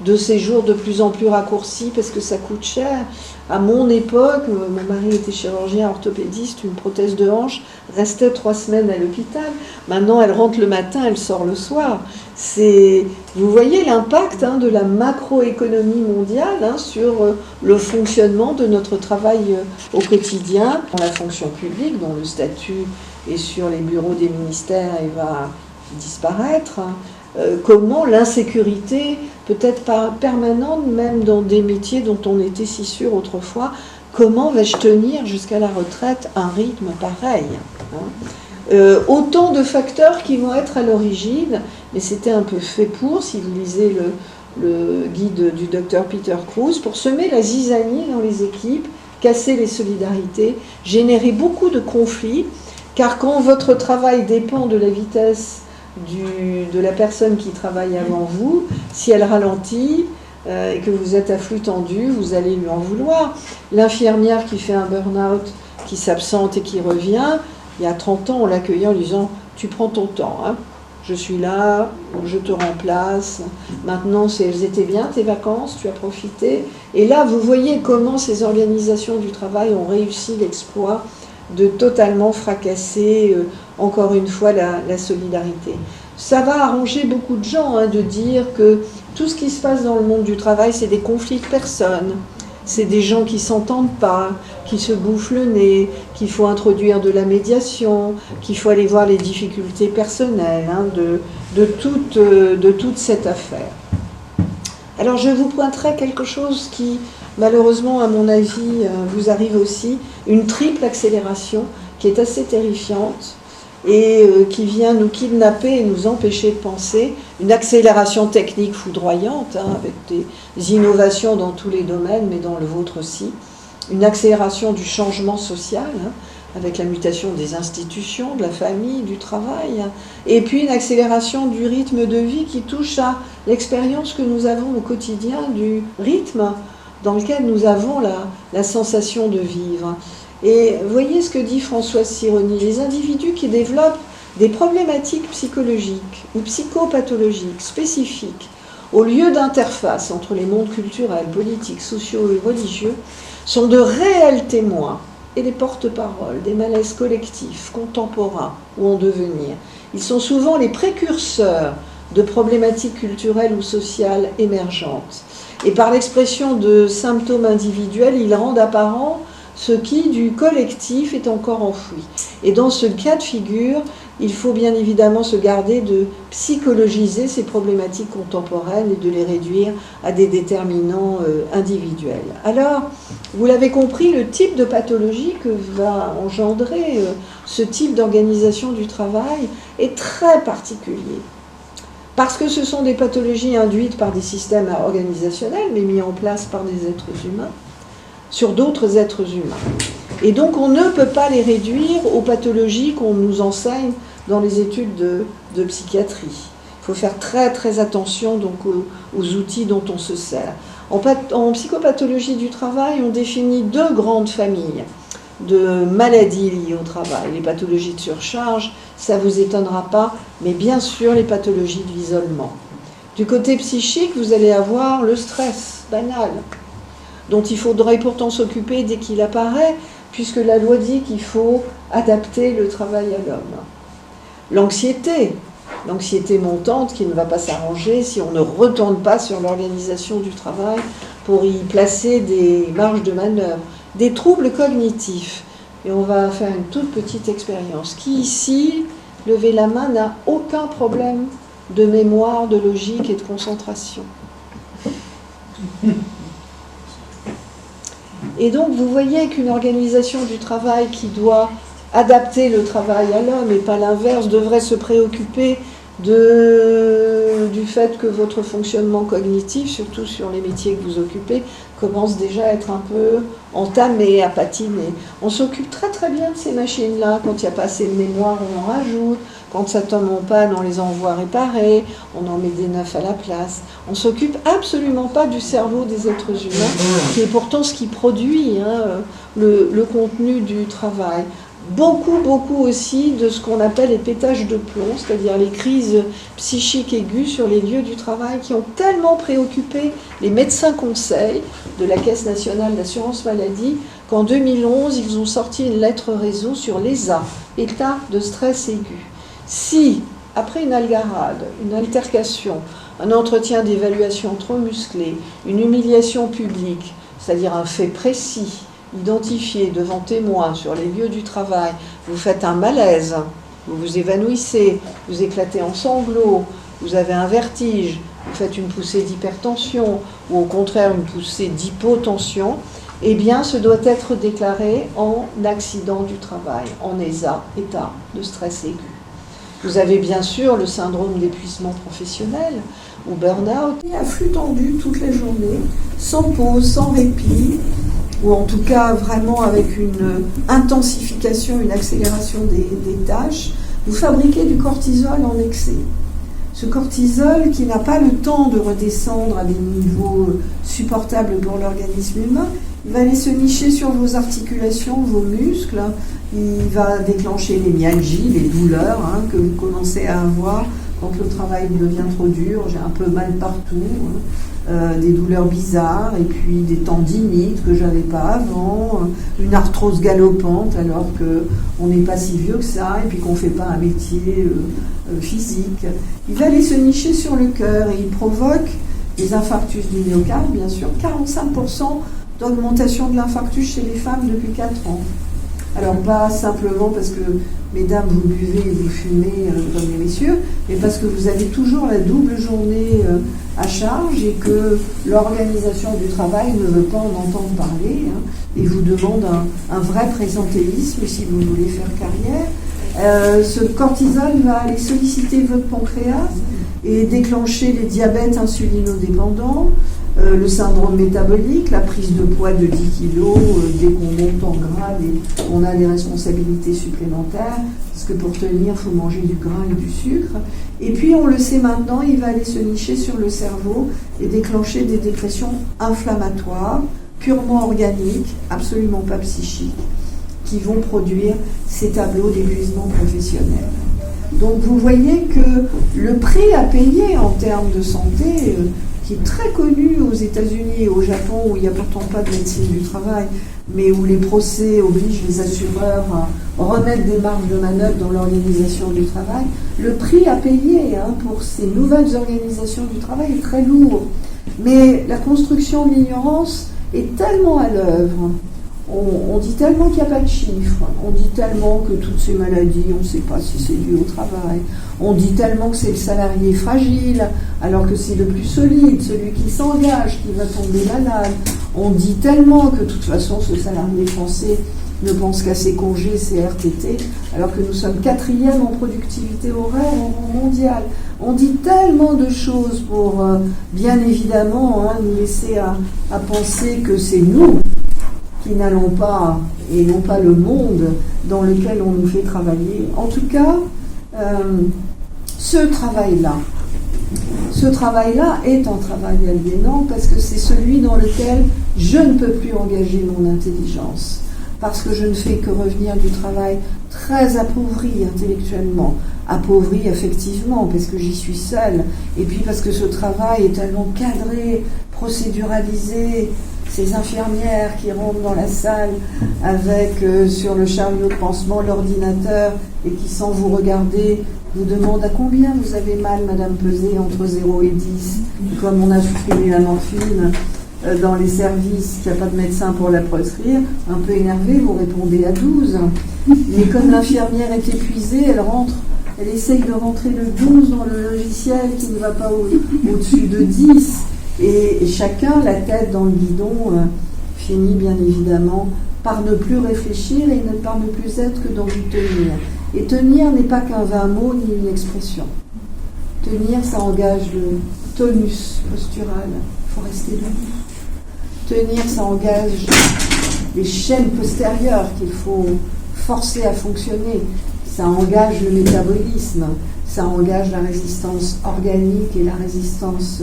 de séjour de plus en plus raccourcies parce que ça coûte cher. À mon époque, mon mari était chirurgien orthopédiste, une prothèse de hanche restait 3 semaines à l'hôpital. Maintenant, elle rentre le matin, elle sort le soir. Vous voyez l'impact de la macroéconomie mondiale sur le fonctionnement de notre travail au quotidien. Dans la fonction publique, dont le statut est sur les bureaux des ministères et va disparaître, comment l'insécurité peut être permanente même dans des métiers dont on était si sûr autrefois. Comment vais-je tenir jusqu'à la retraite un rythme pareil, Autant de facteurs qui vont être à l'origine, mais c'était un peu fait pour, si vous lisez le guide du docteur Peter Kruse, pour semer la zizanie dans les équipes, casser les solidarités, générer beaucoup de conflits, car quand votre travail dépend de la vitesse de la personne qui travaille avant vous, si elle ralentit et que vous êtes à flux tendu, vous allez lui en vouloir. L'infirmière qui fait un burn-out, qui s'absente et qui revient, il y a 30 ans, on l'accueillait en disant « tu prends ton temps, hein. Je suis là, je te remplace, maintenant elles étaient bien tes vacances, tu as profité ». Et là, vous voyez comment ces organisations du travail ont réussi l'exploit de totalement fracasser, encore une fois, la solidarité. Ça va arranger beaucoup de gens de dire que tout ce qui se passe dans le monde du travail, c'est des conflits de personnes. C'est des gens qui ne s'entendent pas, qui se bouffent le nez, qu'il faut introduire de la médiation, qu'il faut aller voir les difficultés personnelles de toute cette affaire. Alors je vous pointerai quelque chose qui, malheureusement, à mon avis, vous arrive aussi, une triple accélération qui est assez terrifiante et qui vient nous kidnapper et nous empêcher de penser, une accélération technique foudroyante, avec des innovations dans tous les domaines, mais dans le vôtre aussi, une accélération du changement social, avec la mutation des institutions, de la famille, du travail, et puis une accélération du rythme de vie qui touche à l'expérience que nous avons au quotidien du rythme dans lequel nous avons la sensation de vivre. Et voyez ce que dit Françoise Sironi, les individus qui développent des problématiques psychologiques ou psychopathologiques spécifiques au lieu d'interface entre les mondes culturels, politiques, sociaux et religieux sont de réels témoins et des porte-paroles des malaises collectifs, contemporains ou en devenir. Ils sont souvent les précurseurs de problématiques culturelles ou sociales émergentes. Et par l'expression de symptômes individuels, ils rendent apparent ce qui, du collectif, est encore enfoui. Et dans ce cas de figure, il faut bien évidemment se garder de psychologiser ces problématiques contemporaines et de les réduire à des déterminants individuels. Alors, vous l'avez compris, le type de pathologie que va engendrer ce type d'organisation du travail est très particulier. Parce que ce sont des pathologies induites par des systèmes organisationnels, mais mis en place par des êtres humains, sur d'autres êtres humains. Et donc on ne peut pas les réduire aux pathologies qu'on nous enseigne dans les études de psychiatrie. Il faut faire très très attention donc aux outils dont on se sert. En psychopathologie du travail, on définit deux grandes familles de maladies liées au travail. Les pathologies de surcharge, ça ne vous étonnera pas, mais bien sûr les pathologies de l'isolement. Du côté psychique, vous allez avoir le stress banal, dont il faudrait pourtant s'occuper dès qu'il apparaît, puisque la loi dit qu'il faut adapter le travail à l'homme. L'anxiété montante qui ne va pas s'arranger si on ne retourne pas sur l'organisation du travail pour y placer des marges de manœuvre. Des troubles cognitifs. Et on va faire une toute petite expérience. Qui ici, levez la main, n'a aucun problème de mémoire, de logique et de concentration? Et donc, vous voyez qu'une organisation du travail qui doit adapter le travail à l'homme et pas l'inverse devrait se préoccuper du fait que votre fonctionnement cognitif, surtout sur les métiers que vous occupez, commence déjà à être un peu entamé, à patiner. On s'occupe très très bien de ces machines-là. Quand il n'y a pas assez de mémoire, on en rajoute. Quand ça tombe en panne, on les envoie réparer. On en met des neufs à la place. On ne s'occupe absolument pas du cerveau des êtres humains, qui est pourtant ce qui produit le contenu du travail. Beaucoup aussi de ce qu'on appelle les pétages de plomb, c'est-à-dire les crises psychiques aiguës sur les lieux du travail qui ont tellement préoccupé les médecins conseils de la Caisse nationale d'assurance maladie qu'en 2011, ils ont sorti une lettre réseau sur l'ESA, état de stress aigu. Si, après une algarade, une altercation, un entretien d'évaluation trop musclé, une humiliation publique, c'est-à-dire un fait précis, identifié devant témoins sur les lieux du travail, vous faites un malaise, vous vous évanouissez, vous éclatez en sanglots, vous avez un vertige, vous faites une poussée d'hypertension ou au contraire une poussée d'hypotension, eh bien, ce doit être déclaré en accident du travail, en ESA, état de stress aigu. Vous avez bien sûr le syndrome d'épuisement professionnel ou burn-out, et à flux tendu toute la journée, sans pause, sans répit, ou en tout cas vraiment avec une intensification, une accélération des tâches. Vous fabriquez du cortisol en excès. Ce cortisol qui n'a pas le temps de redescendre à des niveaux supportables pour l'organisme humain, il va aller se nicher sur vos articulations, vos muscles, il va déclencher les myalgies, les douleurs que vous commencez à avoir quand le travail devient trop dur, j'ai un peu mal partout, des douleurs bizarres, et puis des tendinites que j'avais pas avant, une arthrose galopante alors qu'on n'est pas si vieux que ça, et puis qu'on fait pas un métier physique. Il va aller se nicher sur le cœur et il provoque des infarctus du myocarde, bien sûr, 45% d'augmentation de l'infarctus chez les femmes depuis 4 ans. Alors pas simplement parce que, mesdames, vous buvez et vous fumez comme les messieurs, mais parce que vous avez toujours la double journée à charge et que l'organisation du travail ne veut pas en entendre parler et vous demande un vrai présentéisme si vous voulez faire carrière. Ce cortisol va aller solliciter votre pancréas et déclencher les diabètes insulinodépendants, le syndrome métabolique, la prise de poids de 10 kg dès qu'on monte en grade et qu'on a des responsabilités supplémentaires, parce que pour tenir, il faut manger du gras et du sucre. Et puis, on le sait maintenant, il va aller se nicher sur le cerveau et déclencher des dépressions inflammatoires, purement organiques, absolument pas psychiques, qui vont produire ces tableaux d'épuisement professionnel. Donc, vous voyez que le prix à payer en termes de santé, qui est très connu aux États-Unis et au Japon, où il n'y a pourtant pas de médecine du travail, mais où les procès obligent les assureurs à remettre des marges de manœuvre dans l'organisation du travail, le prix à payer pour ces nouvelles organisations du travail est très lourd. Mais la construction de l'ignorance est tellement à l'œuvre. On dit tellement qu'il n'y a pas de chiffres, on dit tellement que toutes ces maladies, on ne sait pas si c'est dû au travail, on dit tellement que c'est le salarié fragile, alors que c'est le plus solide, celui qui s'engage, qui va tomber malade. On dit tellement que de toute façon ce salarié français ne pense qu'à ses congés, ses RTT, alors que nous sommes 4e en productivité horaire au rang mondial. On dit tellement de choses pour, bien évidemment, nous laisser à penser que c'est nous qui n'allons pas, et non pas le monde dans lequel on nous fait travailler. En tout cas, ce travail-là est un travail aliénant parce que c'est celui dans lequel je ne peux plus engager mon intelligence, parce que je ne fais que revenir du travail très appauvri intellectuellement, appauvri affectivement, parce que j'y suis seule, et puis parce que ce travail est tellement cadré, procéduralisé. Ces infirmières qui rentrent dans la salle avec sur le chariot de pansement l'ordinateur et qui, sans vous regarder, vous demandent à combien vous avez mal, Madame Pesé, entre 0 et 10. Comme on a supprimé la morphine dans les services, qu'il n'y a pas de médecin pour la prescrire, un peu énervé, vous répondez à 12. Mais comme l'infirmière est épuisée, elle essaye de rentrer le 12 dans le logiciel qui ne va pas au-dessus de 10. Et chacun, la tête dans le guidon, finit bien évidemment par ne plus réfléchir et par ne plus être que dans du tenir. Et tenir n'est pas qu'un vain mot ni une expression. Tenir, ça engage le tonus postural, il faut rester debout. Tenir, ça engage les chaînes postérieures qu'il faut forcer à fonctionner. Ça engage le métabolisme, ça engage la résistance organique et la résistance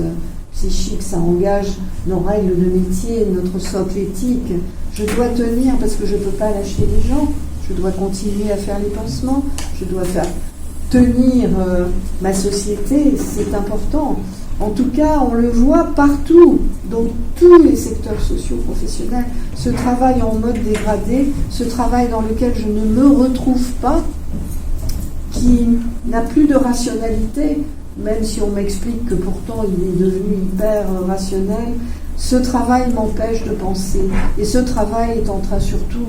psychique, ça engage nos règles de métier, notre socle éthique. Je dois tenir parce que je ne peux pas lâcher les gens, je dois continuer à faire les pansements, je dois faire tenir ma société, c'est important. En tout cas, on le voit partout, dans tous les secteurs socio-professionnels, ce travail en mode dégradé, ce travail dans lequel je ne me retrouve pas, qui n'a plus de rationalité, même si on m'explique que pourtant il est devenu hyper rationnel, ce travail m'empêche de penser. Et ce travail est en train surtout,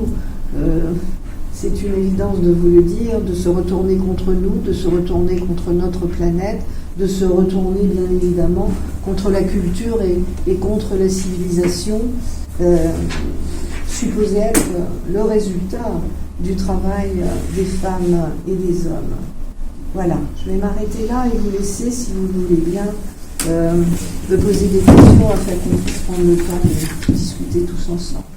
c'est une évidence de vous le dire, de se retourner contre nous, de se retourner contre notre planète, de se retourner bien évidemment contre la culture et contre la civilisation, supposé être le résultat du travail des femmes et des hommes. Voilà, je vais m'arrêter là et vous laisser, si vous voulez bien, me poser des questions afin qu'on puisse prendre le temps de discuter tous ensemble.